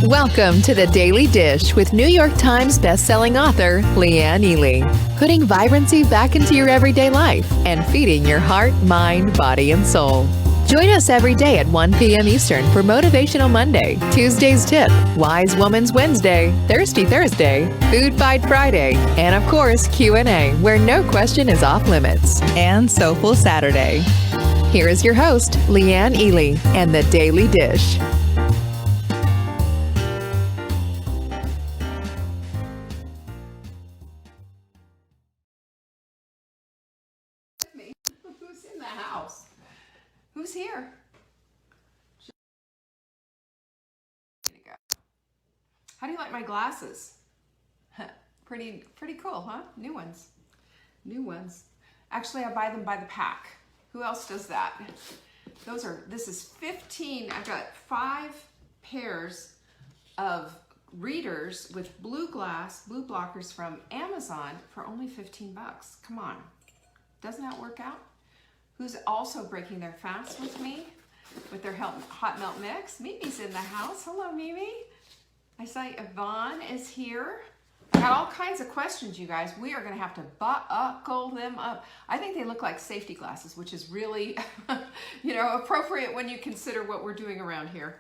Welcome to the Daily Dish with New York Times bestselling author Leanne Ely. Putting vibrancy back into your everyday life and feeding your heart, mind, body, and soul. Join us every day at 1 p.m. Eastern for Motivational Monday, Tuesday's Tip, Wise Woman's Wednesday, Thirsty Thursday, Food Fight Friday, and of course Q&A, where no question is off limits, and Soulful Saturday. Here is your host, Leanne Ely, and the Daily Dish. Who's in the house? Who's here? How do you like my glasses? Pretty cool, huh? New ones. Actually, I buy them by the pack. Who else does that? This is 15. I've got 5 pairs of readers with blue blockers from Amazon for only 15 bucks. Come on. Doesn't that work out? Who's also breaking their fast with me with their hot melt mix? Mimi's in the house. Hello, Mimi. I saw Yvonne is here. I got all kinds of questions, you guys. We are going to have to buckle them up. I think they look like safety glasses, which is really, appropriate when you consider what we're doing around here.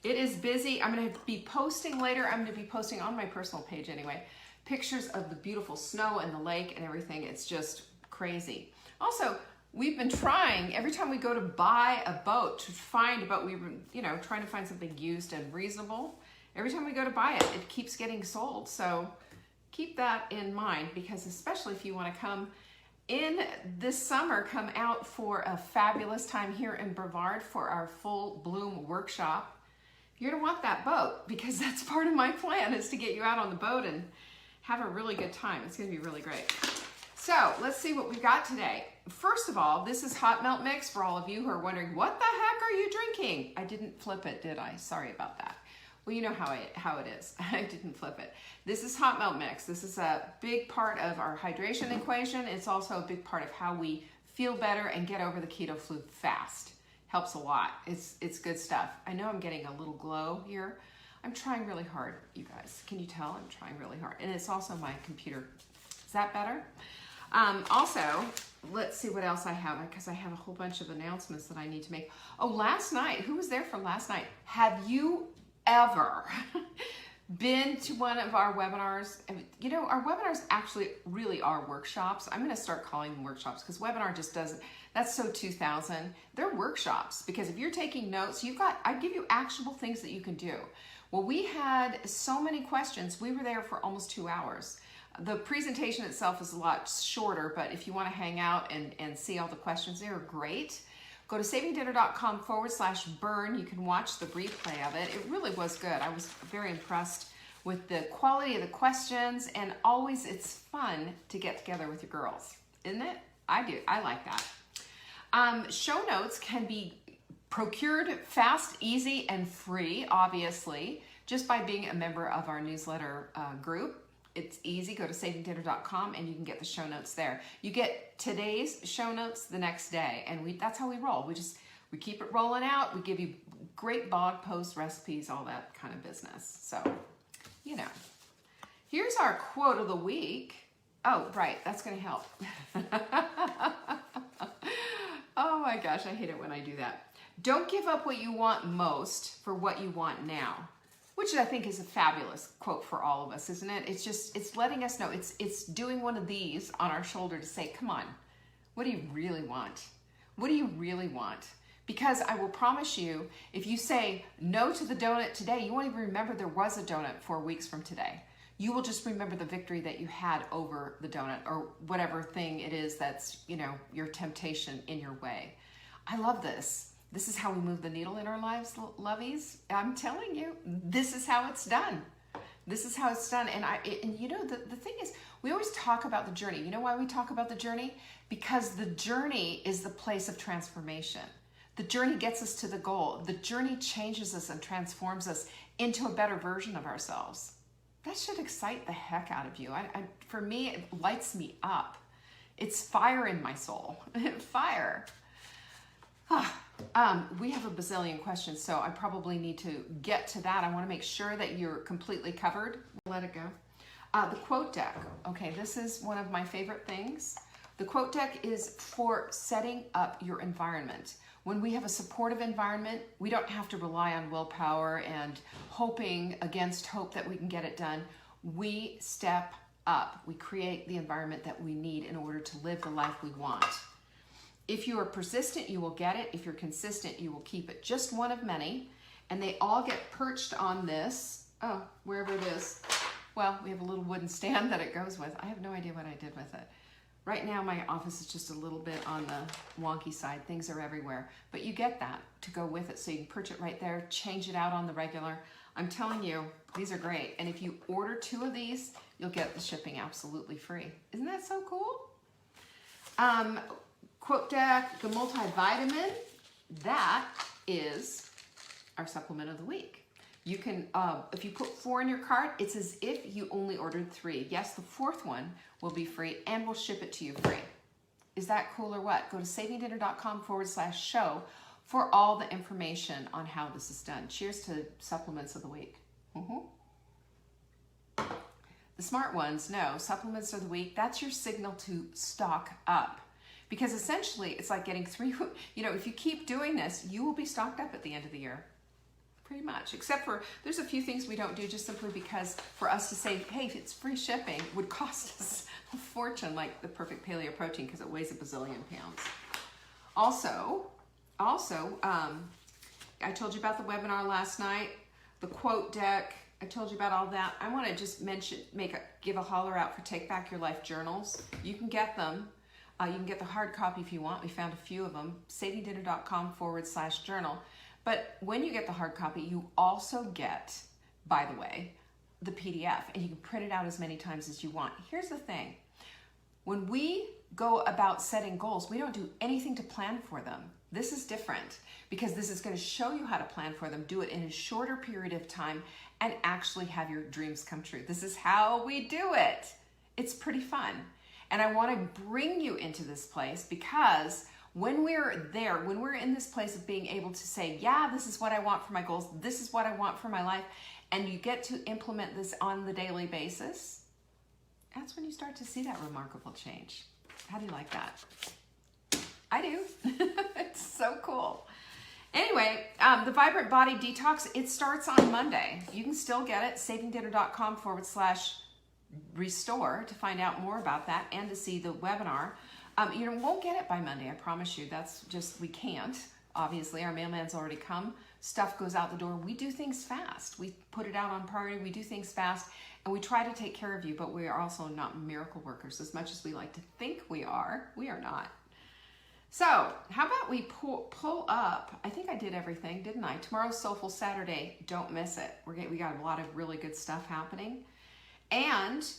It is busy. I'm going to be posting later. I'm going to be posting on my personal page anyway, pictures of the beautiful snow and the lake and everything. It's just crazy. Also, we've been trying every time we go to buy a boat to find a boat. We've been, trying to find something used and reasonable. Every time we go to buy it, it keeps getting sold. So keep that in mind, because especially if you want to come in this summer, come out for a fabulous time here in Brevard for our full bloom workshop. You're gonna want that boat, because that's part of my plan, is to get you out on the boat and have a really good time. It's gonna be really great. So let's see what we've got today. First of all, this is hot melt mix for all of you who are wondering, what the heck are you drinking? I didn't flip it, did I? Sorry about that. Well, you know how it is. I didn't flip it. This is hot melt mix. This is a big part of our hydration equation. It's also a big part of how we feel better and get over the keto flu fast. Helps a lot. It's good stuff. I know I'm getting a little glow here. I'm trying really hard, you guys. Can you tell? I'm trying really hard. And it's also my computer. Is that better? Also, let's see what else I have, because I have a whole bunch of announcements that I need to make. Oh, last night, who was there for last night? Have you ever been to one of our webinars? Our webinars actually really are workshops. I'm going to start calling them workshops, because webinar just doesn't, that's so 2000. They're workshops, because if you're taking notes, I give you actionable things that you can do. Well, we had so many questions. We were there for almost 2 hours. The presentation itself is a lot shorter, but if you want to hang out and see all the questions, they are great. Go to savingdinner.com/burn. You can watch the replay of it. It really was good. I was very impressed with the quality of the questions, and always it's fun to get together with your girls, isn't it? I do. I like that. Show notes can be procured fast, easy, and free, obviously, just by being a member of our newsletter group. It's easy. Go to savingdinner.com and you can get the show notes there. You get today's show notes the next day, and that's how we roll. We keep it rolling out. We give you great blog posts, recipes, all that kind of business. So, here's our quote of the week. Oh, right. That's going to help. Oh my gosh, I hate it when I do that. Don't give up what you want most for what you want now. Which I think is a fabulous quote for all of us, isn't it? It's letting us know. It's doing one of these on our shoulder to say, come on, what do you really want? What do you really want? Because I will promise you, if you say no to the donut today, you won't even remember there was a donut 4 weeks from today. You will just remember the victory that you had over the donut, or whatever thing it is that's, your temptation in your way. I love this. This is how we move the needle in our lives, lovies. I'm telling you, this is how it's done. This is how it's done. And the thing is, we always talk about the journey. You know why we talk about the journey? Because the journey is the place of transformation. The journey gets us to the goal. The journey changes us and transforms us into a better version of ourselves. That should excite the heck out of you. For me, it lights me up. It's fire in my soul. Fire. We have a bazillion questions, so I probably need to get to that. I want to make sure that you're completely covered. Let it go. The quote deck. Okay, this is one of my favorite things. The quote deck is for setting up your environment. When we have a supportive environment, we don't have to rely on willpower and hoping against hope that we can get it done. We step up. We create the environment that we need in order to live the life we want. If you are persistent, you will get it. If you're consistent, you will keep it. Just one of many. And they all get perched on this, wherever it is. Well, we have a little wooden stand that it goes with. I have no idea what I did with it. Right now, my office is just a little bit on the wonky side. Things are everywhere. But you get that to go with it. So you can perch it right there, change it out on the regular. I'm telling you, these are great. And if you order 2 of these, you'll get the shipping absolutely free. Isn't that so cool? Quote deck, the multivitamin, that is our supplement of the week. You can, if you put 4 in your cart, it's as if you only ordered 3. Yes, the 4th one will be free and we'll ship it to you free. Is that cool or what? Go to savingdinner.com/show for all the information on how this is done. Cheers to supplements of the week. The smart ones know supplements of the week, that's your signal to stock up. Because essentially, it's like getting 3, if you keep doing this, you will be stocked up at the end of the year. Pretty much. Except for, there's a few things we don't do just simply because for us to say, hey, if it's free shipping, would cost us a fortune, like the perfect paleo protein, because it weighs a bazillion pounds. Also, I told you about the webinar last night, the quote deck. I told you about all that. I want to just give a holler out for Take Back Your Life journals. You can get them. You can get the hard copy if you want. We found a few of them. savingdinner.com/journal. But when you get the hard copy, you also get, by the way, the PDF, and you can print it out as many times as you want. Here's the thing. When we go about setting goals, we don't do anything to plan for them. This is different because this is going to show you how to plan for them, do it in a shorter period of time, and actually have your dreams come true. This is how we do it. It's pretty fun. And I want to bring you into this place because when we're there, when we're in this place of being able to say, yeah, this is what I want for my goals, this is what I want for my life, and you get to implement this on the daily basis, that's when you start to see that remarkable change. How do you like that? I do. It's so cool. Anyway, the Vibrant Body Detox, it starts on Monday. You can still get it, savingdinner.com/restore to find out more about that and to see the webinar. You won't get it by Monday, I promise you. That's just, we can't. Obviously, our mailman's already come. Stuff goes out the door. We do things fast. We put it out on priority. We do things fast, and we try to take care of you, but we are also not miracle workers. As much as we like to think we are not. So, how about we pull up, I think I did everything, didn't I? Tomorrow's Soulful Saturday. Don't miss it. We got a lot of really good stuff happening. And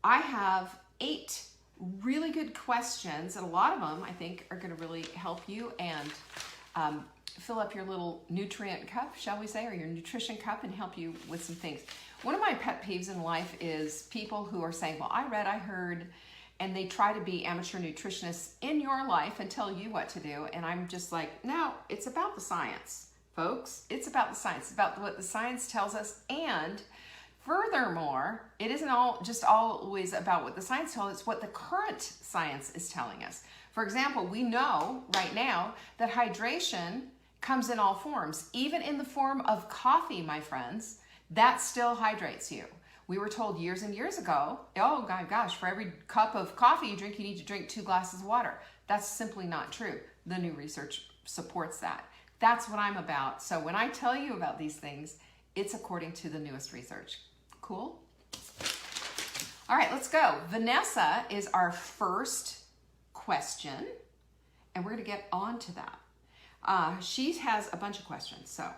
I have 8 really good questions, and a lot of them I think are going to really help you and fill up your little nutrient cup, shall we say, or your nutrition cup, and help you with some things. One of my pet peeves in life is people who are saying, well, I read, I heard, and they try to be amateur nutritionists in your life and tell you what to do, and I'm just like, no, it's about the science, folks. It's about the science. It's about what the science tells us, and furthermore, it isn't always about what the science tells us, it's what the current science is telling us. For example, we know right now that hydration comes in all forms, even in the form of coffee, my friends, that still hydrates you. We were told years and years ago, oh my gosh, for every cup of coffee you drink, you need to drink 2 glasses of water. That's simply not true. The new research supports that. That's what I'm about. So when I tell you about these things, it's according to the newest research. Cool? All right, let's go. Vanessa is our first question, and we're going to get on to that. She has a bunch of questions, so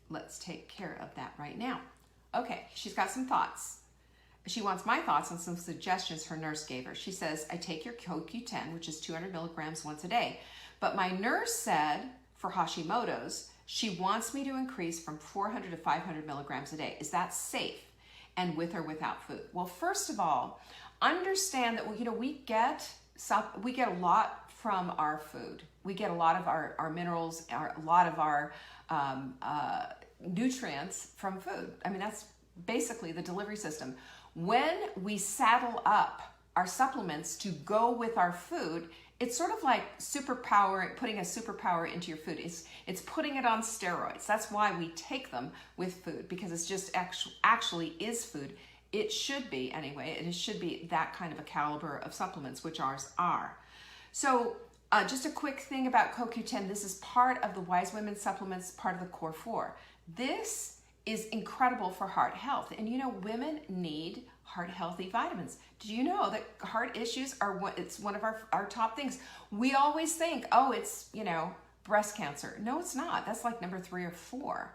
let's take care of that right now. Okay, she's got some thoughts. She wants my thoughts on some suggestions her nurse gave her. She says, I take your CoQ10, which is 200 milligrams once a day, but my nurse said for Hashimoto's, she wants me to increase from 400 to 500 milligrams a day. Is that safe? And with or without food? Well, first of all, understand that we get a lot from our food. We get a lot of our minerals, a lot of our nutrients from food. I mean, that's basically the delivery system. When we saddle up our supplements to go with our food, it's sort of like putting a superpower into your food. It's putting it on steroids. That's why we take them with food, because it's just actually is food. It should be anyway. It should be that kind of a caliber of supplements, which ours are. So just a quick thing about CoQ10. This is part of the Wise Women supplements, part of the Core 4. This is incredible for heart health. And you know, women need heart healthy vitamins. Did you know that heart issues it's one of our top things? We always think, oh, it's, you know, breast cancer. No, it's not. That's like number 3 or 4.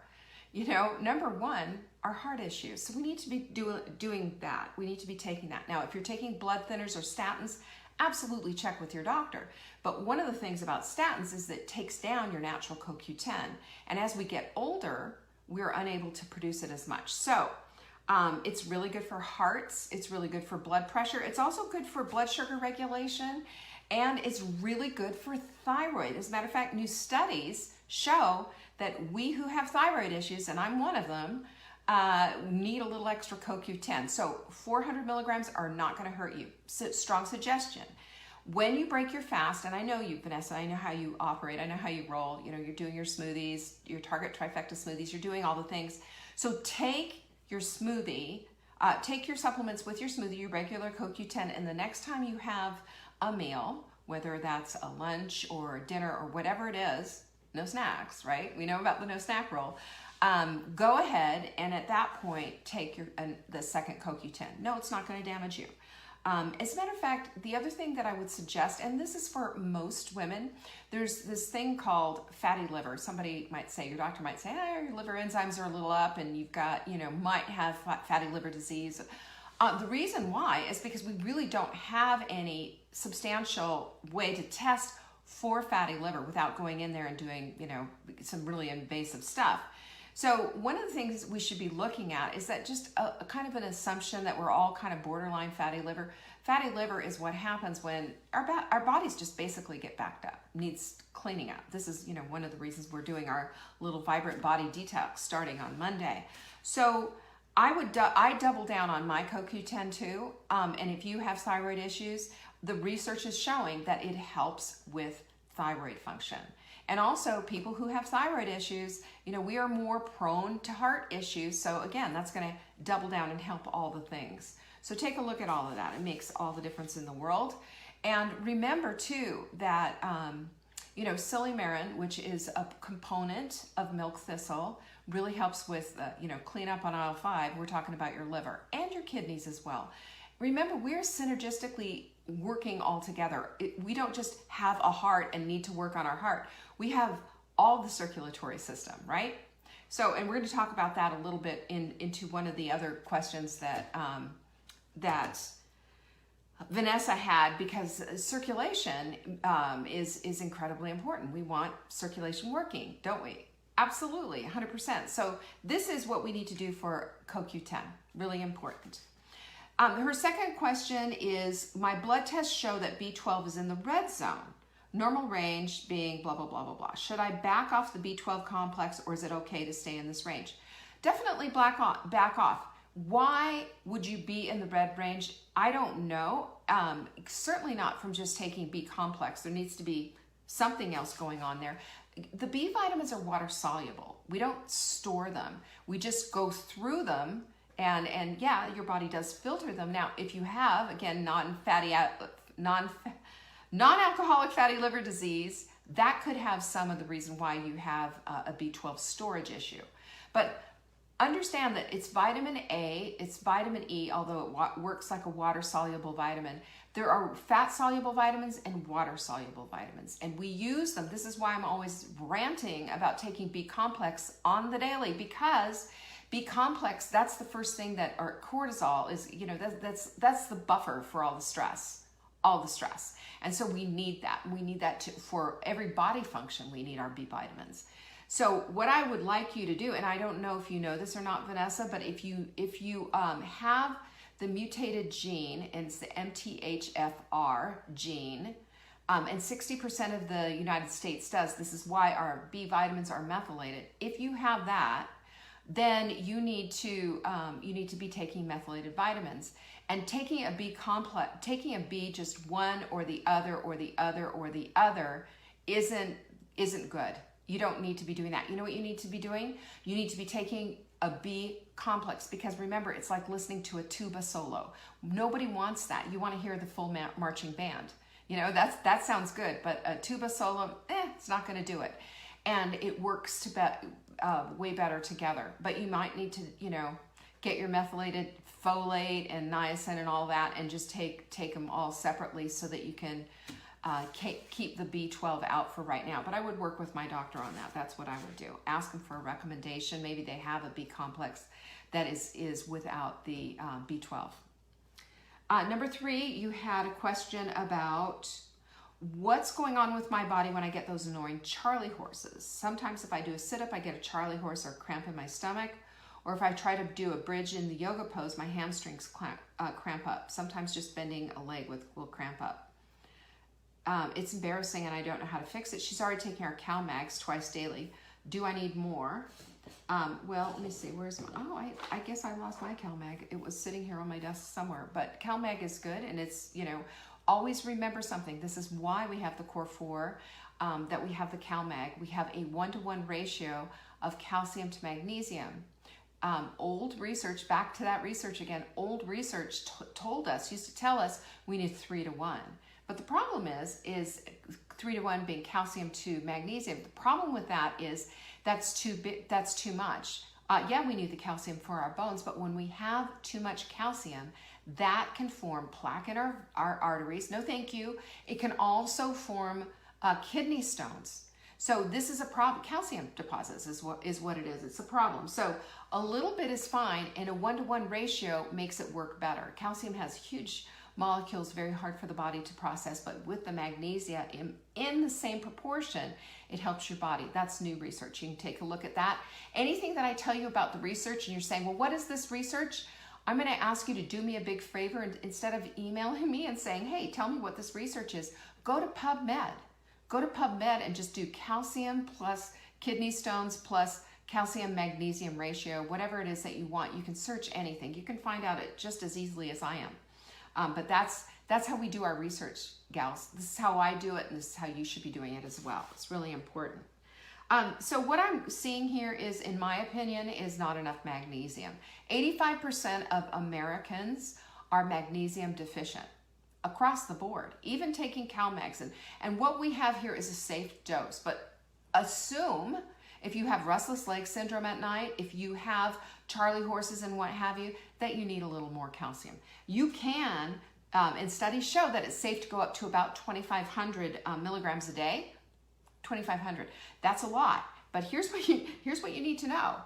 You know, number 1 are heart issues. So we need to be doing that. We need to be taking that. Now, if you're taking blood thinners or statins, absolutely check with your doctor. But one of the things about statins is that it takes down your natural CoQ10. And as we get older, we're unable to produce it as much. So it's really good for hearts. It's really good for blood pressure. It's also good for blood sugar regulation. And it's really good for thyroid. As a matter of fact, new studies show that we who have thyroid issues, and I'm one of them, need a little extra CoQ10. So 400 milligrams are not going to hurt you. So, strong suggestion. When you break your fast, and I know you, Vanessa, I know how you operate, I know how you roll, you know, you're doing your smoothies, your Target Trifecta smoothies, you're doing all the things. So take your smoothie, take your supplements with your smoothie, your regular CoQ10, and the next time you have a meal, whether that's a lunch or a dinner or whatever it is, no snacks, right? We know about the no snack rule. Go ahead and at that point, take the second CoQ10. No, it's not going to damage you. As a matter of fact, the other thing that I would suggest, and this is for most women, there's this thing called fatty liver. Somebody might say, your doctor might say, your liver enzymes are a little up and you've got, you know, might have fatty liver disease. The reason why is because we really don't have any substantial way to test for fatty liver without going in there and doing, you know, some really invasive stuff. So one of the things we should be looking at is that just a kind of an assumption that we're all kind of borderline fatty liver. Fatty liver is what happens when our bodies just basically get backed up, needs cleaning up. This is, you know, one of the reasons we're doing our little vibrant body detox starting on Monday. So I double down on my CoQ10 too. And if you have thyroid issues, the research is showing that it helps with thyroid function. And also people who have thyroid issues, you know, we are more prone to heart issues. So again, that's going to double down and help all the things. So take a look at all of that. It makes all the difference in the world. And remember too that, you know, silymarin, which is a component of milk thistle, really helps with, you know, clean up on aisle 5. We're talking about your liver and your kidneys as well. Remember, we're synergistically working all together. We don't just have a heart and need to work on our heart. We have all the circulatory system, right? So, and we're going to talk about that a little bit into one of the other questions that that Vanessa had, because circulation is incredibly important. We want circulation working, don't we? Absolutely, 100%. So this is what we need to do for CoQ10, really important. Her second question is, my blood tests show that B12 is in the red zone. Normal range being blah, blah, blah, blah, blah. Should I back off the B12 complex, or is it okay to stay in this range? Definitely back off. Why would you be in the red range? I don't know. Certainly not from just taking B complex. There needs to be something else going on there. The B vitamins are water soluble. We don't store them. We just go through them. And yeah, your body does filter them. Now, if you have, again, non-alcoholic fatty liver disease, that could have some of the reason why you have a B12 storage issue. But understand that it's vitamin A, it's vitamin E, although it works like a water-soluble vitamin. There are fat-soluble vitamins and water-soluble vitamins, and we use them. This is why I'm always ranting about taking B-complex on the daily, because B-complex, that's the first thing that, or cortisol is, you know, that's the buffer for all the stress. And so we need that. We need that for every body function. We need our B vitamins. So what I would like you to do, and I don't know if you know this or not, Vanessa, but if you have the mutated gene, and it's the MTHFR gene, And 60% of the United States does. This is why our B vitamins are methylated. If you have that, then you need to be taking methylated vitamins. And taking a B complex, taking a B just one or the other or the other or the other isn't good. You don't need to be doing that. You know what you need to be doing? You need to be taking a B complex, because remember, it's like listening to a tuba solo. Nobody wants that. You want to hear the full marching band. You know, that sounds good, but a tuba solo, it's not going to do it. And it works way better together. But you might need to, get your methylated folate and niacin and all that, and just take them all separately so that you can keep the B12 out for right now. But I would work with my doctor on that. That's what I would do. Ask them for a recommendation. Maybe they have a B complex that is without the B12. Number 3, you had a question about what's going on with my body when I get those annoying Charlie horses. Sometimes if I do a sit-up, I get a Charlie horse or cramp in my stomach. Or if I try to do a bridge in the yoga pose, my hamstrings cramp up. Sometimes just bending a leg will cramp up. It's embarrassing and I don't know how to fix it. She's already taking our CalMags twice daily. Do I need more? Well, let me see. Where's my... Oh, I guess I lost my CalMag. It was sitting here on my desk somewhere. But CalMag is good, and it's, always remember something. This is why we have the Core 4, that we have the CalMag. We have a 1-to-1 ratio of calcium to magnesium. Old research, back to that research again, old research used to tell us we need 3-to-1. But the problem is 3-to-1 being calcium to magnesium. The problem with that is that's too much. Yeah, we need the calcium for our bones, but when we have too much calcium, that can form plaque in our arteries. No, thank you. It can also form kidney stones. So this is a problem. Calcium deposits is what it is. It's a problem. So a little bit is fine, and a 1-to-1 ratio makes it work better. Calcium has huge molecules, very hard for the body to process, but with the magnesia in the same proportion, it helps your body. That's new research. You can take a look at that. Anything that I tell you about the research and you're saying, well, what is this research? I'm going to ask you to do me a big favor, and instead of emailing me and saying, hey, tell me what this research is, go to PubMed. Go to PubMed and just do calcium plus kidney stones plus calcium magnesium ratio, whatever it is that you want. You can search anything. You can find out it just as easily as I am. But that's how we do our research, gals. This is how I do it, and this is how you should be doing it as well. It's really important. So what I'm seeing here is, in my opinion, is not enough magnesium. 85% of Americans are magnesium deficient across the board, even taking CalMags. And what we have here is a safe dose, but assume if you have restless leg syndrome at night, if you have Charlie horses and what have you, that you need a little more calcium. You can, and studies show that it's safe to go up to about 2,500 milligrams a day. 2,500. That's a lot. But here's what you need to know.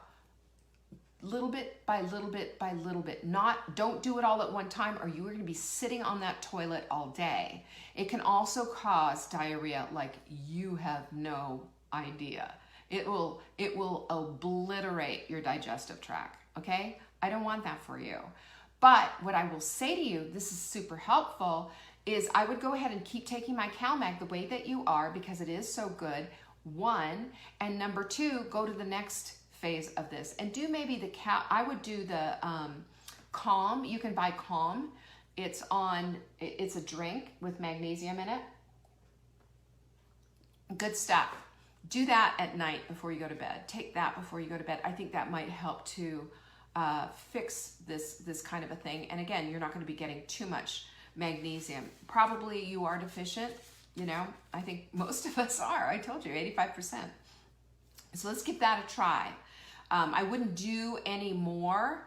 Little bit by little bit by little bit. Don't do it all at one time, or you are going to be sitting on that toilet all day. It can also cause diarrhea like you have no idea. It will obliterate your digestive tract, okay? I don't want that for you. But what I will say to you, this is super helpful, is I would go ahead and keep taking my CalMag the way that you are, because it is so good, 1. And number 2, go to the next phase of this and do maybe I would do the Calm. You can buy Calm. It's a drink with magnesium in it. Good stuff. Do that at night before you go to bed. Take that before you go to bed. I think that might help to fix this kind of a thing. And again, you're not going to be getting too much magnesium. Probably you are deficient. I think most of us are. I told you, 85%. So let's give that a try. I wouldn't do any more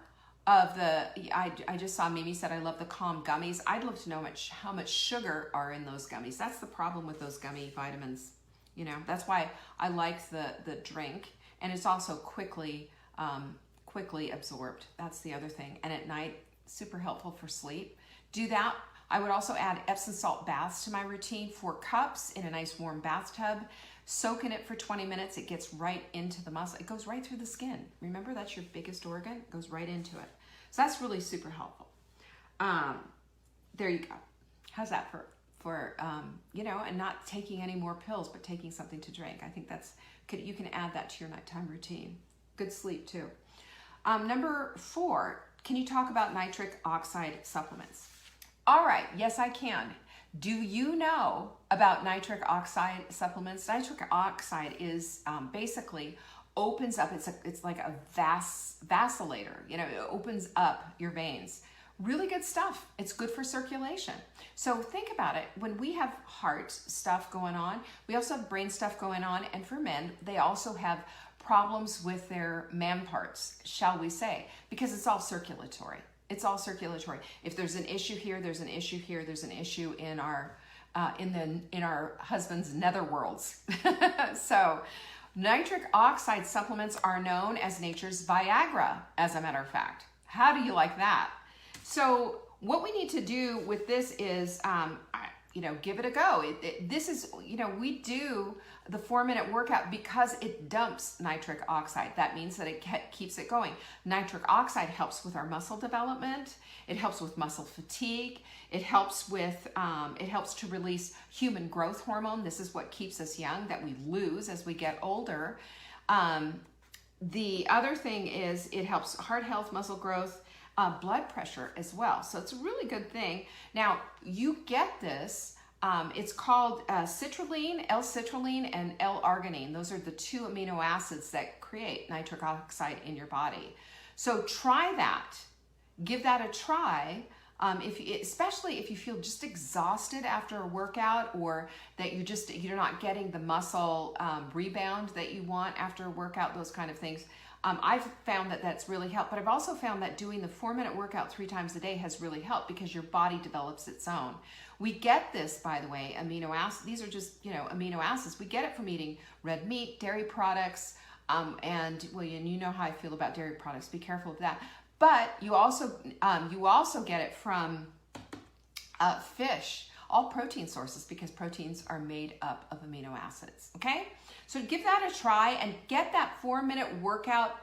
of the, I just saw Mimi said, I love the Calm gummies. I'd love to know how much sugar are in those gummies. That's the problem with those gummy vitamins. That's why I like the drink, and it's also quickly absorbed. That's the other thing. And at night, super helpful for sleep. Do that. I would also add Epsom salt baths to my routine, 4 cups in a nice warm bathtub. Soak in it for 20 minutes. It gets right into the muscle. It goes right through the skin. Remember, that's your biggest organ. It goes right into it. So that's really super helpful. There you go. How's that you know, and not taking any more pills, but taking something to drink. I think you can add that to your nighttime routine. Good sleep too. Number 4, can you talk about nitric oxide supplements? All right, yes, I can. Do you know about nitric oxide supplements? Nitric oxide is basically opens up, it's like a vacillator, you know, it opens up your veins. Really good stuff. It's good for circulation. So think about it. When we have heart stuff going on, we also have brain stuff going on. And for men, they also have problems with their man parts, shall we say, because it's all circulatory. It's all circulatory. If there's an issue here, there's an issue here, there's an issue in our husband's netherworlds. So nitric oxide supplements are known as nature's Viagra, as a matter of fact. How do you like that? So what we need to do with this is, you know, give it a go. This is, you know, we do the 4-minute workout because it dumps nitric oxide. That means that it keeps it going. Nitric oxide helps with our muscle development. It helps with muscle fatigue. It helps with, it helps to release human growth hormone. This is what keeps us young, that we lose as we get older. The other thing is it helps heart health, muscle growth, blood pressure as well. So it's a really good thing. Now, you get this, it's called citrulline, L-citrulline, and L-arginine. Those are the 2 amino acids that create nitric oxide in your body. So try that. Give that a try. Especially if you feel just exhausted after a workout, or that you're not getting the muscle rebound that you want after a workout, those kind of things. I've found that that's really helped, but I've also found that doing the 4-minute workout 3 times a day has really helped because your body develops its own. We get this, by the way, amino acids. These are just, you know, amino acids. We get it from eating red meat, dairy products, and well, you know how I feel about dairy products. Be careful of that. But you also get it from fish, all protein sources, because proteins are made up of amino acids. Okay, so give that a try and get that 4-minute workout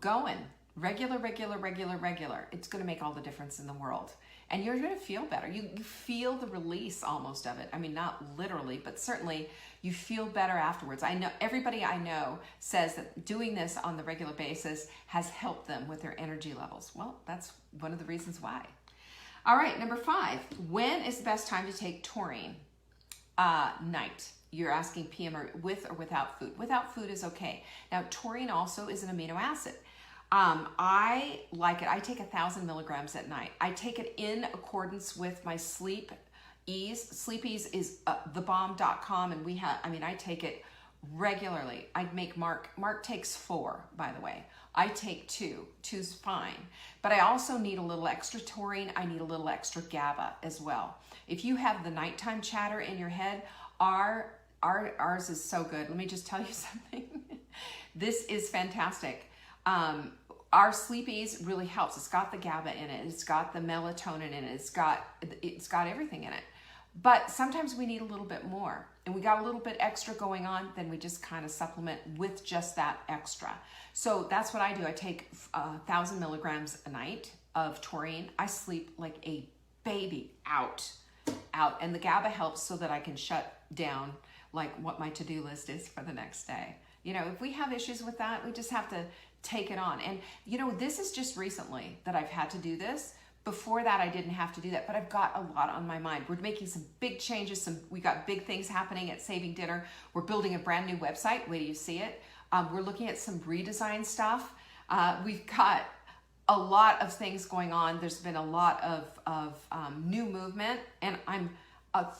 going. Regular. It's going to make all the difference in the world. And you're going to feel better. You feel the release almost of it. I mean, not literally, but certainly you feel better afterwards. I know everybody I know says that doing this on the regular basis has helped them with their energy levels. Well, that's one of the reasons why. All right, number 5. When is the best time to take taurine? Night. You're asking PM or with or without food. Without food is okay. Now, taurine also is an amino acid. I like it. I take 1,000 milligrams at night. I take it in accordance with my Sleep Ease. Sleep Ease is thebomb.com, and I take it regularly. I make Mark takes 4, by the way. I take 2. 2's fine. But I also need a little extra taurine. I need a little extra GABA as well. If you have the nighttime chatter in your head, ours is so good. Let me just tell you something. This is fantastic. Our Sleep Ease really helps. It's got the GABA in it. It's got the melatonin in it. It's got everything in it. But sometimes we need a little bit more, and we got a little bit extra going on, then we just kind of supplement with just that extra. So that's what I do. I take 1,000 milligrams a night of taurine. I sleep like a baby out. And the GABA helps so that I can shut down like what my to-do list is for the next day. You know, if we have issues with that, we just have to take it on. And you know, this is just recently that I've had to do this. Before that, I didn't have to do that, but I've got a lot on my mind. We're making some big changes. We got big things happening at Saving Dinner. We're building a brand new website. Wait till you see it. We're looking at some redesign stuff. We've got a lot of things going on. There's been a lot of new movement, and I'm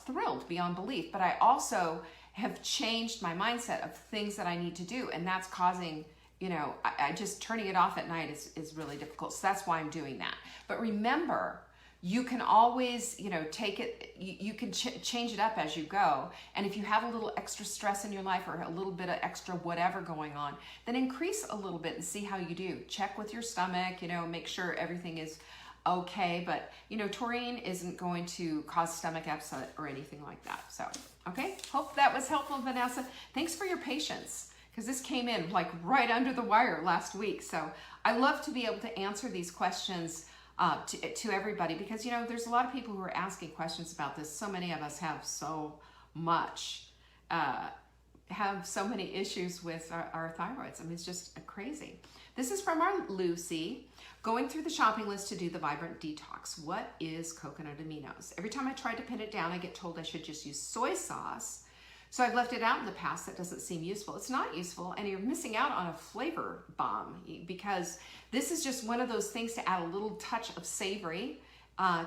thrilled beyond belief. But I also have changed my mindset of things that I need to do, and that's causing, you know, I just turning it off at night is really difficult. So that's why I'm doing that. But remember, you can always, you know, take it, you can change it up as you go. And if you have a little extra stress in your life or a little bit of extra whatever going on, then increase a little bit and see how you do. Check with your stomach, you know, make sure everything is okay. But, you know, taurine isn't going to cause stomach upset or anything like that. So, okay, hope that was helpful, Vanessa. Thanks for your patience, because this came in like right under the wire last week. So I love to be able to answer these questions to everybody, because you know there's a lot of people who are asking questions about this. So many of us have so much, have so many issues with our thyroids. I mean, it's just crazy. This is from our Lucy. Going through the shopping list to do the Vibrant Detox. What is coconut aminos? Every time I try to pin it down, I get told I should just use soy sauce. So I've left it out in the past. That doesn't seem useful. It's not useful, and you're missing out on a flavor bomb, because this is just one of those things to add a little touch of savory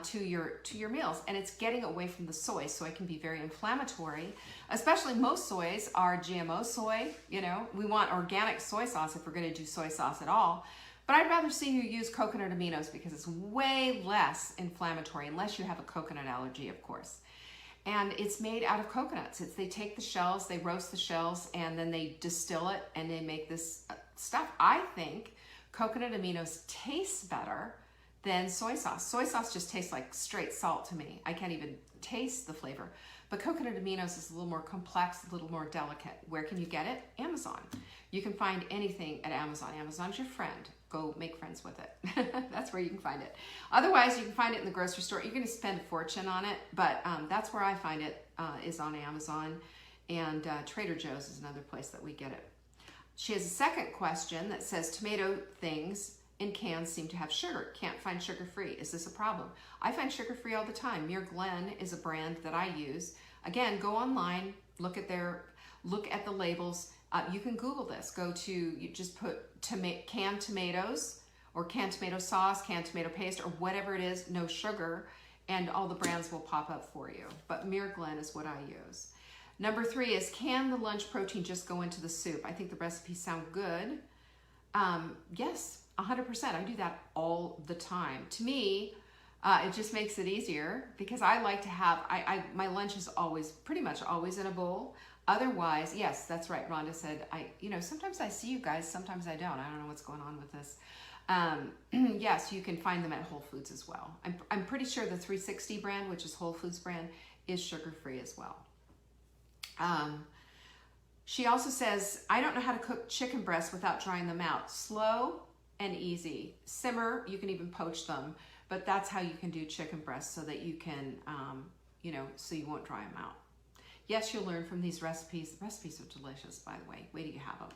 to your meals, and it's getting away from the soy. So it can be very inflammatory, especially most soys are GMO soy. You know, we want organic soy sauce if we're going to do soy sauce at all. But I'd rather see you use coconut aminos because it's way less inflammatory, unless you have a coconut allergy, of course. And it's made out of coconuts. They take the shells, they roast the shells, and then they distill it, and they make this stuff. I think coconut aminos taste better than soy sauce. Soy sauce just tastes like straight salt to me. I can't even taste the flavor. But coconut aminos is a little more complex, a little more delicate. Where can you get it? Amazon. You can find anything at Amazon. Amazon's your friend. Go make friends with it. That's where you can find it. Otherwise, you can find it in the grocery store. You're going to spend a fortune on it, but that's where I find it, is on Amazon, and Trader Joe's is another place that we get it. She has a second question that says, tomato things in cans seem to have sugar. Can't find sugar-free. Is this a problem? I find sugar-free all the time. Muir Glen is a brand that I use. Again, go online, look at the labels. You can Google this. You just put canned tomatoes, or canned tomato sauce, canned tomato paste, or whatever it is, no sugar, and all the brands will pop up for you. But Muir Glen is what I use. Number 3 is, can the lunch protein just go into the soup? I think the recipes sound good. Yes, 100%. I do that all the time. To me, it just makes it easier, because I like to have, my lunch is pretty much always in a bowl. Otherwise, yes, that's right. Rhonda said, sometimes I see you guys, sometimes I don't. I don't know what's going on with this. Yes, you can find them at Whole Foods as well. I'm pretty sure the 360 brand, which is Whole Foods brand, is sugar-free as well. She also says, I don't know how to cook chicken breasts without drying them out. Slow and easy. Simmer, you can even poach them, but that's how you can do chicken breasts, so that you can, so you won't dry them out. Yes, you'll learn from these recipes. The recipes are delicious, by the way. Wait till you have them.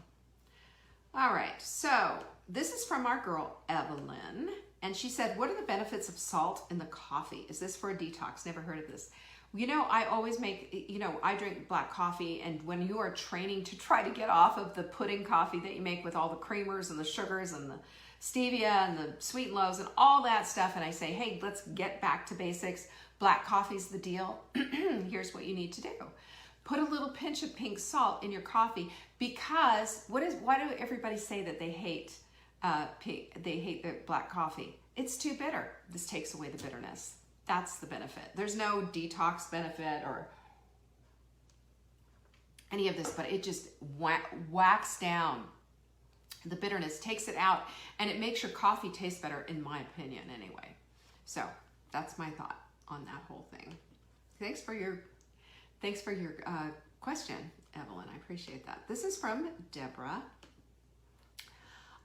All right, so this is from our girl, Evelyn. And she said, what are the benefits of salt in the coffee? Is this for a detox? Never heard of this. I always make, I drink black coffee. And when you are training to try to get off of the pudding coffee that you make with all the creamers and the sugars and the stevia and the sweet and lows and all that stuff, and I say, hey, let's get back to basics. Black coffee's the deal. Here's what you need to do. Put a little pinch of pink salt in your coffee, because why do everybody say that they hate the black coffee? It's too bitter. This takes away the bitterness. That's the benefit. There's no detox benefit or any of this, but it just whacks down the bitterness, takes it out, and it makes your coffee taste better, in my opinion, anyway. So that's my thought on that whole thing. Thanks for your question, Evelyn. I appreciate that. This is from Deborah.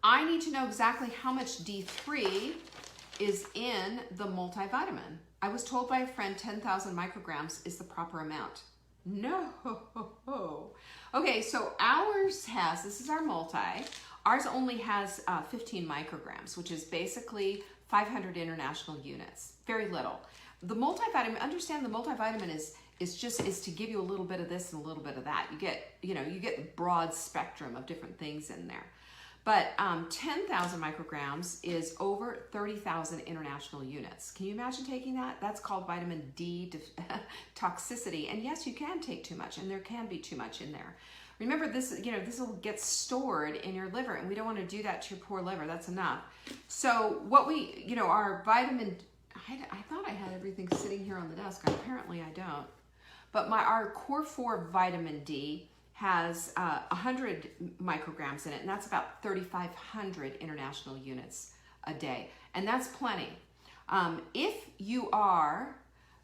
I need to know exactly how much D3 is in the multivitamin. I was told by a friend 10,000 micrograms is the proper amount. No. Okay, so ours has, this is our multi, ours only has 15 micrograms, which is basically 500 international units. Very little. The multivitamin, understand the multivitamin is to give you a little bit of this and a little bit of that. You get the broad spectrum of different things in there. But 10,000 micrograms is over 30,000 international units. Can you imagine taking that? That's called vitamin D toxicity. And yes, you can take too much, and there can be too much in there. Remember, this will get stored in your liver, and we don't want to do that to your poor liver. That's enough. So what our vitamin, I thought I had everything sitting here on the desk. Apparently I don't. But our Core 4 vitamin D has 100 micrograms in it, and that's about 3,500 international units a day, and that's plenty. If you are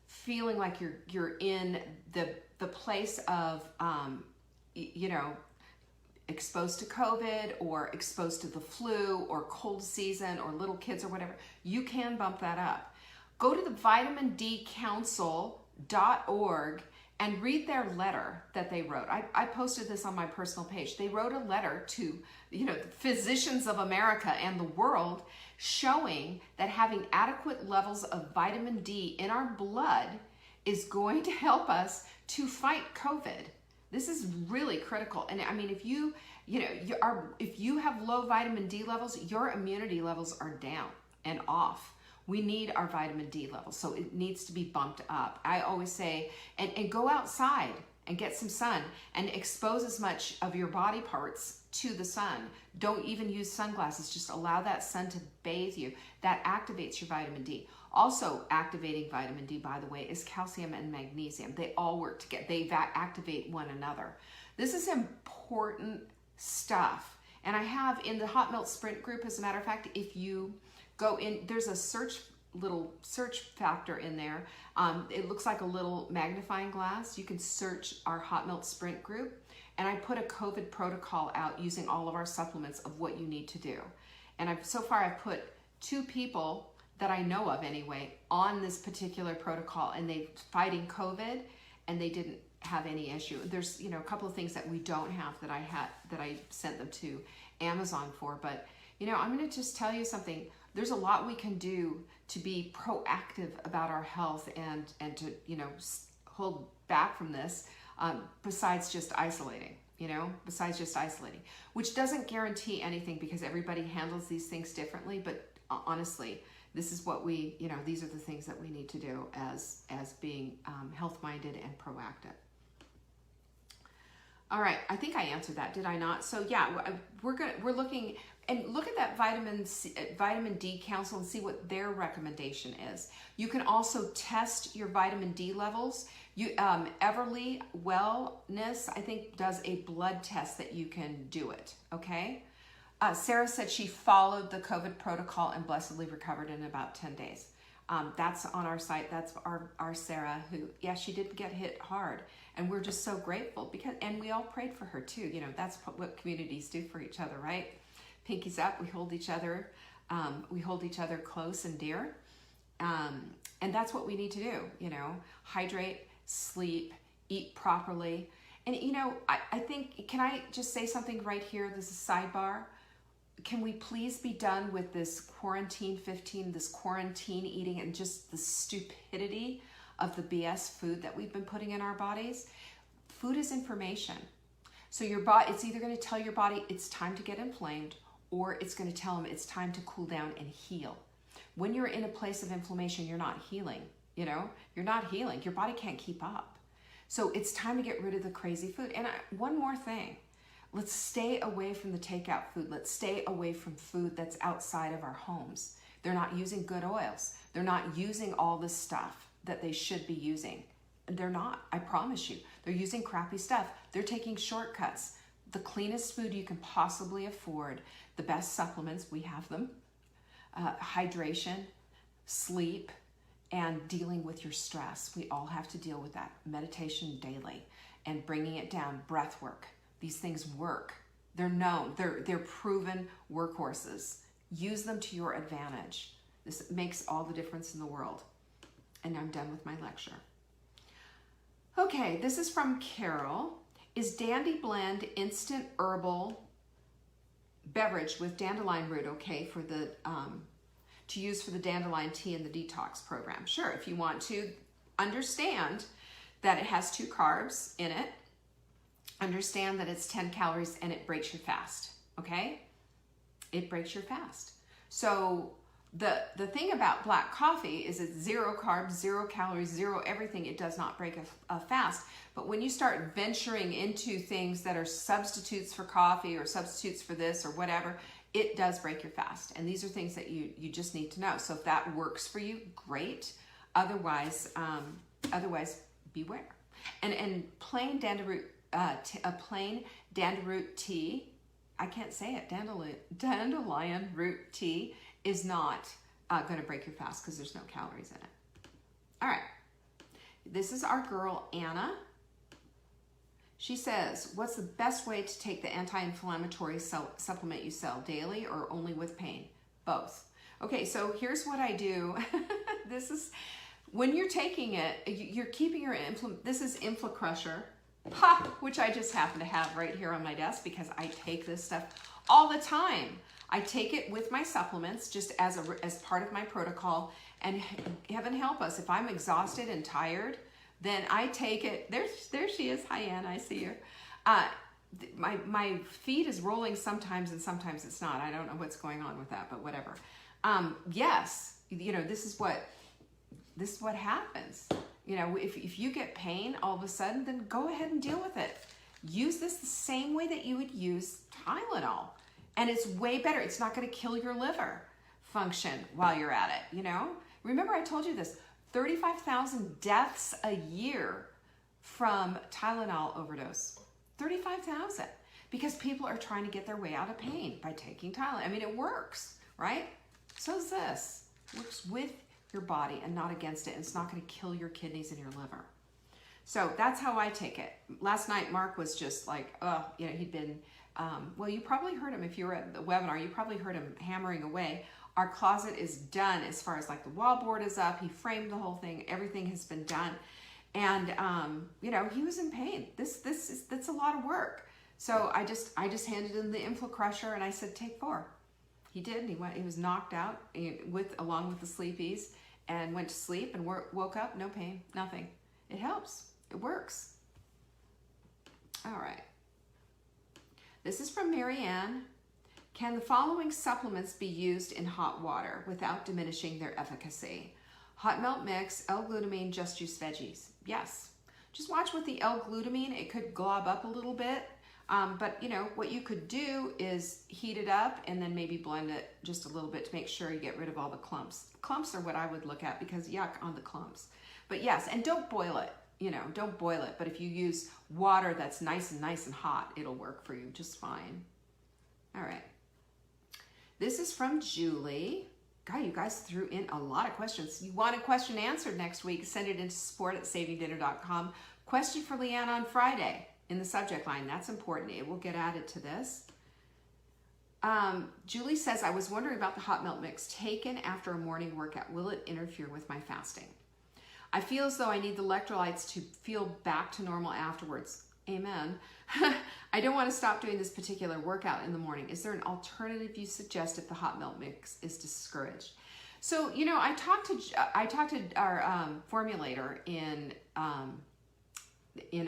feeling like you're in the place of exposed to COVID or exposed to the flu or cold season or little kids or whatever, you can bump that up. Go to the vitamindcouncil.org and read their letter that they wrote. I posted this on my personal page. They wrote a letter to, the physicians of America and the world, showing that having adequate levels of vitamin D in our blood is going to help us to fight COVID. This is really critical. And I mean, if you have low vitamin D levels, your immunity levels are down and off. We need our vitamin D levels, so it needs to be bumped up. I always say, and go outside and get some sun and expose as much of your body parts to the sun. Don't even use sunglasses, just allow that sun to bathe you. That activates your vitamin D. Also activating vitamin D, by the way, is calcium and magnesium. They all work together. They activate one another. This is important stuff. And I have in the Hot Melt Sprint group, as a matter of fact, if you go in, there's a little search factor in there. It looks like a little magnifying glass. You can search our Hot Melt Sprint group. And I put a COVID protocol out using all of our supplements of what you need to do. And so far I've put 2 people that I know of anyway on this particular protocol, and they fighting COVID, and they didn't have any issue. There's a couple of things that we don't have that I sent them to Amazon for, but I'm going to just tell you something. There's a lot we can do to be proactive about our health and to hold back from this, besides just isolating. Which doesn't guarantee anything because everybody handles these things differently. But honestly, this is what these are the things that we need to do as being health-minded and proactive. All right, I think I answered that, did I not? So yeah, we're looking and look at that vitamin D Council and see what their recommendation is. You can also test your vitamin D levels. Everly Wellness, I think, does a blood test that you can do it. Okay. Sarah said she followed the COVID protocol and blessedly recovered in about 10 days. That's on our site. That's our Sarah, who, yeah, she did get hit hard. And we're just so grateful and we all prayed for her too. That's what communities do for each other, right? Pinkies up, we hold each other close and dear. And that's what we need to do, hydrate, sleep, eat properly. And, I think, can I just say something right here? This is a sidebar. Can we please be done with this quarantine eating and just the stupidity of the BS food that we've been putting in our bodies? Food is information. So your body, it's either going to tell your body it's time to get inflamed, or it's going to tell them it's time to cool down and heal. When you're in a place of inflammation, you're not healing. You're not healing. Your body can't keep up. So it's time to get rid of the crazy food. And one more thing. Let's stay away from the takeout food. Let's stay away from food that's outside of our homes. They're not using good oils. They're not using all the stuff that they should be using. They're not, I promise you. They're using crappy stuff. They're taking shortcuts. The cleanest food you can possibly afford, the best supplements, we have them, hydration, sleep, and dealing with your stress. We all have to deal with that. Meditation daily and bringing it down, breath work. These things work. They're known. They're proven workhorses. Use them to your advantage. This makes all the difference in the world. And I'm done with my lecture. Okay, this is from Carol. Is Dandy Blend instant herbal beverage with dandelion root okay for the to use for the dandelion tea and the detox program? Sure, if you want to understand that it has 2 carbs in it, understand that it's 10 calories and it breaks your fast, okay? It breaks your fast. So the thing about black coffee is it's 0 carbs, 0 calories, 0 everything. It does not break a fast. But when you start venturing into things that are substitutes for coffee or substitutes for this or whatever, it does break your fast. And these are things that you just need to know. So if that works for you, great. Otherwise beware. And plain dandelion root tea, I can't say it, dandelion root tea is not going to break your fast because there's no calories in it. All right. This is our girl, Anna. She says, what's the best way to take the anti-inflammatory supplement you sell, daily or only with pain? Both. Okay, so here's what I do. This is, when you're taking it, you're keeping your, this is InflaCrusher, which I just happen to have right here on my desk because I take this stuff all the time. I take it with my supplements just as part of my protocol, and heaven help us, if I'm exhausted and tired, then I take it. There she is. Hi, Ann. I see her. My feed is rolling sometimes and sometimes it's not. I don't know what's going on with that, but whatever. Yes, you know, this is what happens. You know, if you get pain all of a sudden, then go ahead and deal with it. Use this the same way that you would use Tylenol. And it's way better. It's not going to kill your liver function while you're at it, you know? Remember I told you this, 35,000 deaths a year from Tylenol overdose. 35,000. Because people are trying to get their way out of pain by taking Tylenol. I mean, it works, right? So does this. It works with your body and not against it. And it's not going to kill your kidneys and your liver. So that's how I take it. Last night, Mark was just like, you know, he'd been, well, you probably heard him if you were at the webinar, you probably heard him hammering away. Our closet is done as far as like the wallboard is up. He framed the whole thing. Everything has been done. And, you know, he was in pain. That's a lot of work. So I just handed him the InflaCrusher and I said, take 4. He did. And he was knocked out along with the sleepies and went to sleep and woke up. No pain, nothing. It helps. It works. All right. This is from Mary Ann. Can the following supplements be used in hot water without diminishing their efficacy? Hot melt mix, L-glutamine, just juice veggies. Yes. Just watch with the L-glutamine. It could glob up a little bit. But you know, what you could do is heat it up and then maybe blend it just a little bit to make sure you get rid of all the clumps. Clumps are what I would look at because yuck on the clumps. But yes, and don't boil it. You know, don't boil it. But if you use water that's nice and hot, it'll work for you just fine. All right. This is from Julie. God, you guys threw in a lot of questions. You want a question answered next week, send it into support@savingdinner.com. Question for Leanne on Friday in the subject line. That's important. It will get added to this. Julie says, I was wondering about the hot melt mix taken after a morning workout. Will it interfere with my fasting? I feel as though I need the electrolytes to feel back to normal afterwards. Amen. I don't want to stop doing this particular workout in the morning. Is there an alternative you suggest if the hot melt mix is discouraged? So, you know, I talked to our formulator in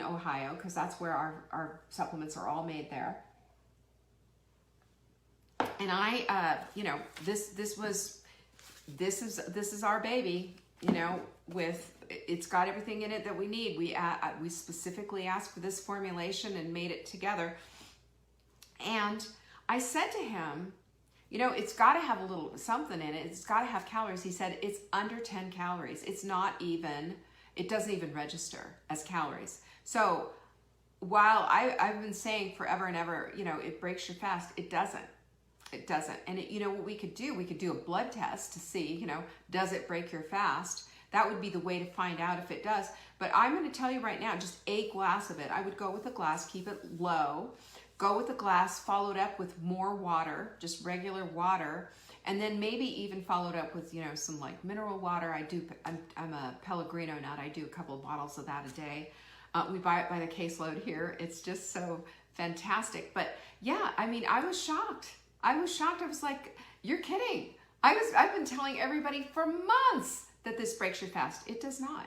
Ohio, because that's where our supplements are all made there. And I, you know, this is our baby, you know, it's got everything in it that we need. We specifically asked for this formulation and made it together. And I said to him, you know, it's got to have a little something in it. It's got to have calories. He said it's under 10 calories. It's not even, it doesn't even register as calories. So while I've been saying forever and ever, you know, it breaks your fast, it doesn't. It doesn't. And you know what we could do a blood test to see, you know, does it break your fast? That would be the way to find out if it does. But I'm going to tell you right now, just a glass of it. I would go with a glass, keep it low. Go with a glass, followed up with more water, just regular water. And then maybe even followed up with, you know, some like mineral water. I'm a Pellegrino nut. I do a couple of bottles of that a day. We buy it by the caseload here. It's just so fantastic. But yeah, I mean, I was shocked. I was like, you're kidding. I've been telling everybody for months that this breaks your fast. It does not.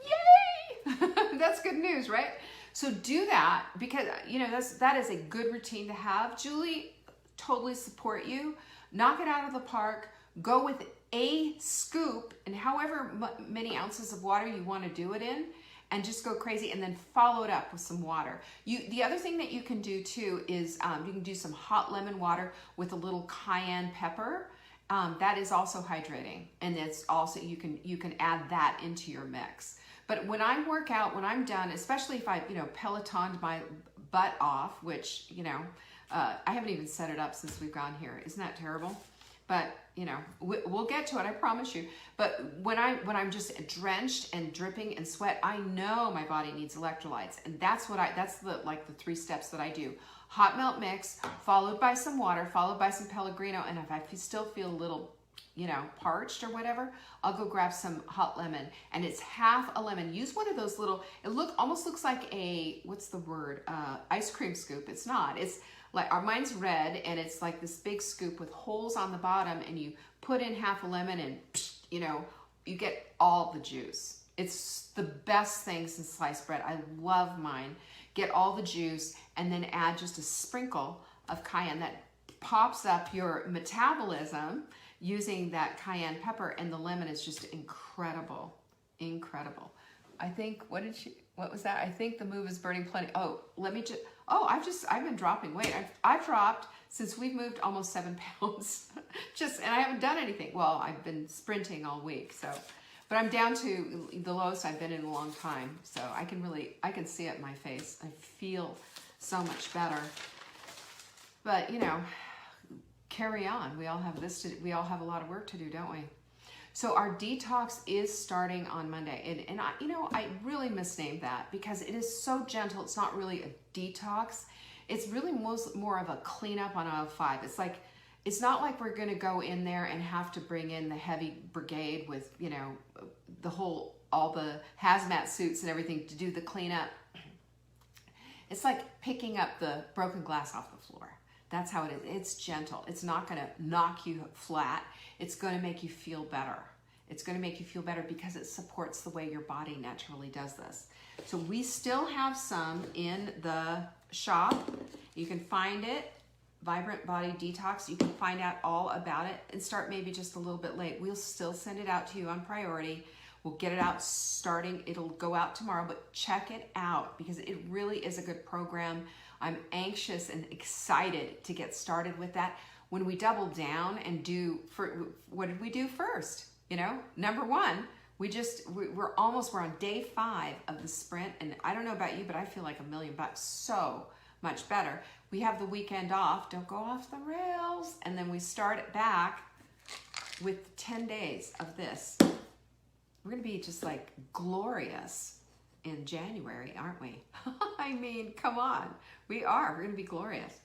Yay! That's good news, right? So do that, because you know that is a good routine to have. Julie, totally support you. Knock it out of the park. Go with a scoop and however many ounces of water you want to do it in, and just go crazy, and then follow it up with some water. The other thing that you can do too is you can do some hot lemon water with a little cayenne pepper. That is also hydrating, and it's also you can add that into your mix. But when I work out, when I'm done, especially if I Pelotoned my butt off, which I haven't even set it up since we've gone here. Isn't that terrible? But you know, we'll get to it, I promise you. But when I'm just drenched and dripping in sweat, I know my body needs electrolytes, and that's the 3 steps that I do. Hot melt mix, followed by some water, followed by some Pellegrino, and if I still feel a little, you know, parched or whatever, I'll go grab some hot lemon, and it's half a lemon. Use one of those little, almost looks like a, what's the word, ice cream scoop. It's not. It's like, mine's red, and it's like this big scoop with holes on the bottom, and you put in half a lemon, and you know, you get all the juice. It's the best thing since sliced bread. I love mine. Get all the juice, and then add just a sprinkle of cayenne. That pops up your metabolism using that cayenne pepper, and the lemon is just incredible, incredible. I think, what was that? I think the move is burning plenty. Oh, I've been dropping weight. I've dropped, since we've moved, almost 7 pounds. And I haven't done anything. Well, I've been sprinting all week, so. But I'm down to the lowest I've been in a long time. So I can see it in my face. I feel so much better. But, you know, carry on. We all have a lot of work to do, don't we? So our detox is starting on Monday. And I really misnamed that because it is so gentle. It's not really a detox. It's really more of a cleanup on aisle 5. It's like, it's not like we're going to go in there and have to bring in the heavy brigade with, you know, all the hazmat suits and everything to do the cleanup. It's like picking up the broken glass off the floor. That's how it is. It's gentle. It's not going to knock you flat. It's going to make you feel better. It's going to make you feel better because it supports the way your body naturally does this. So we still have some in the shop. You can find it, Vibrant Body Detox. You can find out all about it and start maybe just a little bit late. We'll still send it out to you on priority. We'll get it out starting. It'll go out tomorrow, but check it out because it really is a good program. I'm anxious and excited to get started with that. When we double down and what did we do first? You know, number 1, we're on day 5 of the sprint. And I don't know about you, but I feel like $1,000,000 so much better. We have the weekend off. Don't go off the rails. And then we start it back with 10 days of this. We're going to be just like glorious in January, aren't we? I mean, come on. We are. We're going to be glorious.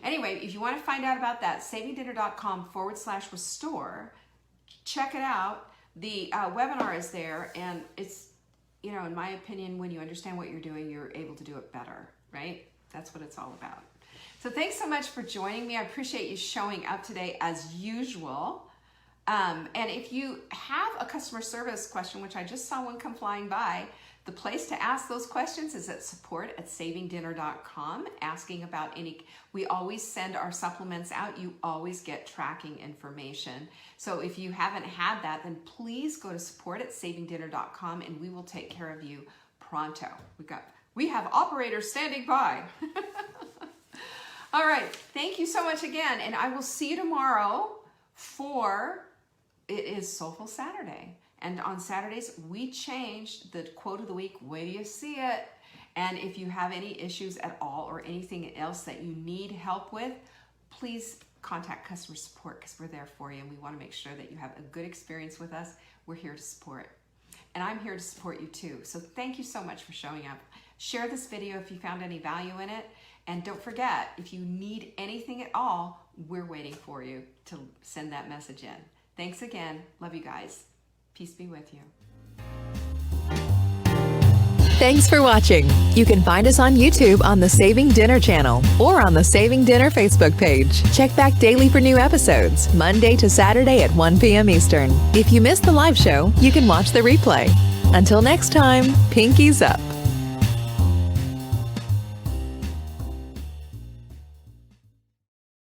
Anyway, if you want to find out about that, savingdinner.com/restore. Check it out. The webinar is there, and it's, you know, in my opinion, when you understand what you're doing, you're able to do it better, right? That's what it's all about. So thanks so much for joining me. I appreciate you showing up today as usual. And if you have a customer service question, which I just saw one come flying by, the place to ask those questions is at support@savingdinner.com, asking about we always send our supplements out. You always get tracking information. So if you haven't had that, then please go to support@savingdinner.com and we will take care of you pronto. We have operators standing by. All right. Thank you so much again. And I will see you tomorrow it is Soulful Saturday. And on Saturdays, we changed the quote of the week. Wait till you see it. And if you have any issues at all or anything else that you need help with, please contact customer support because we're there for you. And we want to make sure that you have a good experience with us. We're here to support. And I'm here to support you too. So thank you so much for showing up. Share this video if you found any value in it. And don't forget, if you need anything at all, we're waiting for you to send that message in. Thanks again. Love you guys. Peace be with you. Thanks for watching. You can find us on YouTube on the Saving Dinner channel or on the Saving Dinner Facebook page. Check back daily for new episodes, Monday to Saturday at 1 p.m. Eastern. If you missed the live show, you can watch the replay. Until next time, pinkies up.